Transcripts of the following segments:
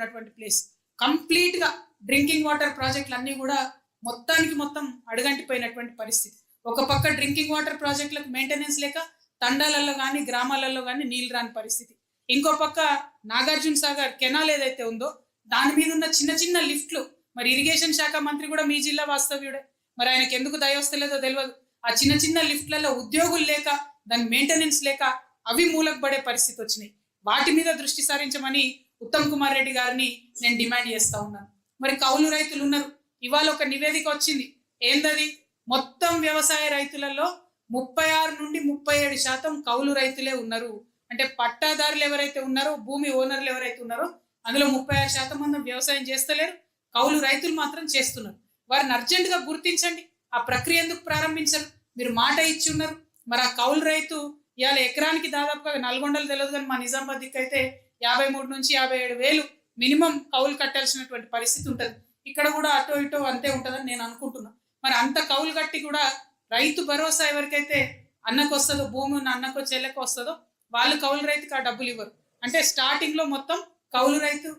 ఉన్నటువంటి place. Complete గా drinking water ప్రాజెక్టులు అన్ని కూడా మొత్తానికి మొత్తం అడుగంటిపోయినటువంటి పరిస్థితి. ఒక పక్క డ్రింకింగ్ వాటర్ ప్రాజెక్టులకు మెయింటెనెన్స్ లేక తండాలలో కానీ గ్రామాలలో కానీ నీళ్లు రాని పరిస్థితి. ఇంకో పక్క నాగార్జున సాగర్ కెనాల్ ఏదైతే ఉందో దాని మీద ఉన్న చిన్న చిన్న లిఫ్ట్లు, మరి ఇరిగేషన్ శాఖ మంత్రి కూడా మీ జిల్లా వాస్తవ్యుడే, మరి ఆయనకి ఎందుకు దయ వస్తలేదో తెలియదు. ఆ చిన్న చిన్న లిఫ్ట్లలో ఉద్యోగులు లేక దాని మెయింటెనెన్స్ లేక అవి మూలకు పడే పరిస్థితి వచ్చినాయి. వాటి మీద దృష్టి సారించమని ఉత్తమ్ కుమార్ రెడ్డి గారిని నేను డిమాండ్ చేస్తా ఉన్నాను. మరి కౌలు రైతులు ఉన్నారు. ఇవాళ ఒక నివేదిక వచ్చింది. ఏందది? మొత్తం వ్యవసాయ రైతులలో 36 నుండి 37% కౌలు రైతులే ఉన్నారు. అంటే పట్టాదారులు ఎవరైతే ఉన్నారో, భూమి ఓనర్లు ఎవరైతే ఉన్నారో అందులో 36% మంది వ్యవసాయం చేస్తలేరు, కౌలు రైతులు మాత్రం చేస్తున్నారు. వారిని అర్జెంట్ గా గుర్తించండి. ఆ ప్రక్రియ ఎందుకు ప్రారంభించరు? మీరు మాట ఇచ్చి ఉన్నారు. మరి ఆ కౌలు రైతు ఇవాళ ఎకరానికి దాదాపుగా నల్గొండలు తెలియదు కానీ మా నిజామాబాద్ దిక్కు అయితే 53 నుంచి 57 వేలు మినిమం కౌలు కట్టాల్సినటువంటి పరిస్థితి ఉంటుంది. ఇక్కడ కూడా అటో ఇటో అంతే ఉంటుందని నేను అనుకుంటున్నా. మరి అంత కౌలు కట్టి కూడా రైతు భరోసా ఎవరికైతే అన్నకు వస్తుందో, భూమి ఉన్న అన్నకో చెల్లెకో వస్తుందో వాళ్ళు కౌలు రైతుకి ఆ డబ్బులు ఇవ్వరు. అంటే స్టార్టింగ్ లో మొత్తం కౌలు రైతు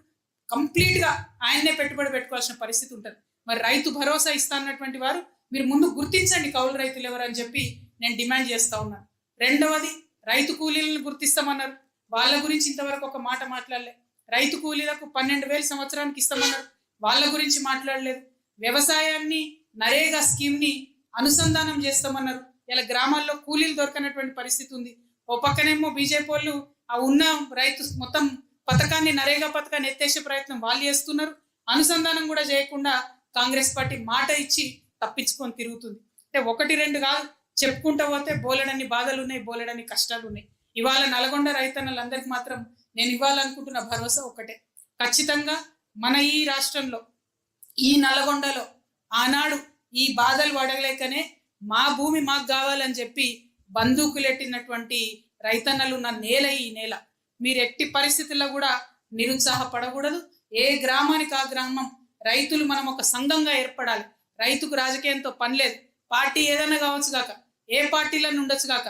కంప్లీట్ గా ఆయన్నే పెట్టుబడి పెట్టుకోవాల్సిన పరిస్థితి ఉంటుంది. మరి రైతు భరోసా ఇస్తా అన్నటువంటి వారు మీరు ముందు గుర్తించండి కౌలు రైతులు ఎవరని చెప్పి నేను డిమాండ్ చేస్తా ఉన్నాను. రెండవది, రైతు కూలీలను గుర్తిస్తామన్నారు. వాళ్ళ గురించి ఇంతవరకు ఒక మాట మాట్లాడలేదు. రైతు కూలీలకు 12,000 సంవత్సరానికి ఇస్తామన్నారు. వాళ్ళ గురించి మాట్లాడలేదు. వ్యవసాయాన్ని నరేగా స్కీమ్ ని అనుసంధానం చేస్తామన్నారు. ఇలా గ్రామాల్లో కూలీలు దొరకనటువంటి పరిస్థితి ఉంది. ఓ పక్కనేమో బీజేపీ వాళ్ళు ఆ ఉన్న రైతు మొత్తం పథకాన్ని, నరేగా పథకాన్ని ఎత్తేసే ప్రయత్నం వాళ్ళు చేస్తున్నారు. అనుసంధానం కూడా చేయకుండా కాంగ్రెస్ పార్టీ మాట ఇచ్చి తప్పించుకొని తిరుగుతుంది. అంటే 1-2 కాదు, చెప్పుకుంటూ పోతే బోలెడన్ని బాధలు ఉన్నాయి, బోలెడన్ని కష్టాలు ఉన్నాయి. ఇవాళ నల్గొండ రైతన్నలందరికీ మాత్రం నేను ఇవ్వాలనుకుంటున్న భరోసా ఒకటే. ఖచ్చితంగా మన ఈ రాష్ట్రంలో, ఈ నల్గొండలో ఆనాడు ఈ బాధలు పడలేకనే మా భూమి మాకు కావాలని చెప్పి బందూకులెట్టినటువంటి రైతన్నలు ఉన్న నేల ఈ నేల. మీరు ఎట్టి పరిస్థితుల్లో కూడా నిరుత్సాహపడకూడదు. ఏ గ్రామానికి ఆ గ్రామం రైతులు మనం ఒక సంఘంగా ఏర్పడాలి. రైతుకు రాజకీయంతో పని లేదు. పార్టీ ఏదైనా కావచ్చు కాక, ఏ పార్టీలను ఉండొచ్చు కాక,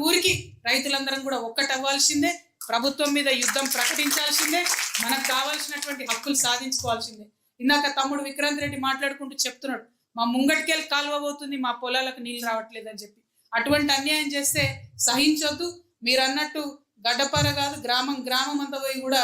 ఊరికి రైతులందరం కూడా ఒక్కటవ్వాల్సిందే. ప్రభుత్వం మీద యుద్ధం ప్రకటించాల్సిందే. మనకు కావాల్సినటువంటి హక్కులు సాధించుకోవాల్సిందే. ఇందాక తమ్ముడు విక్రాంత్ రెడ్డి మాట్లాడుకుంటూ చెప్తున్నాడు, మా ముంగటికెళ్ళి కాలువ పోతుంది, మా పొలాలకు నీళ్లు రావట్లేదు అని చెప్పి. అటువంటి అన్యాయం చేస్తే సహించొద్దు. మీరు అన్నట్టు గడ్డపార కాదు, గ్రామం గ్రామం అంతా పోయి కూడా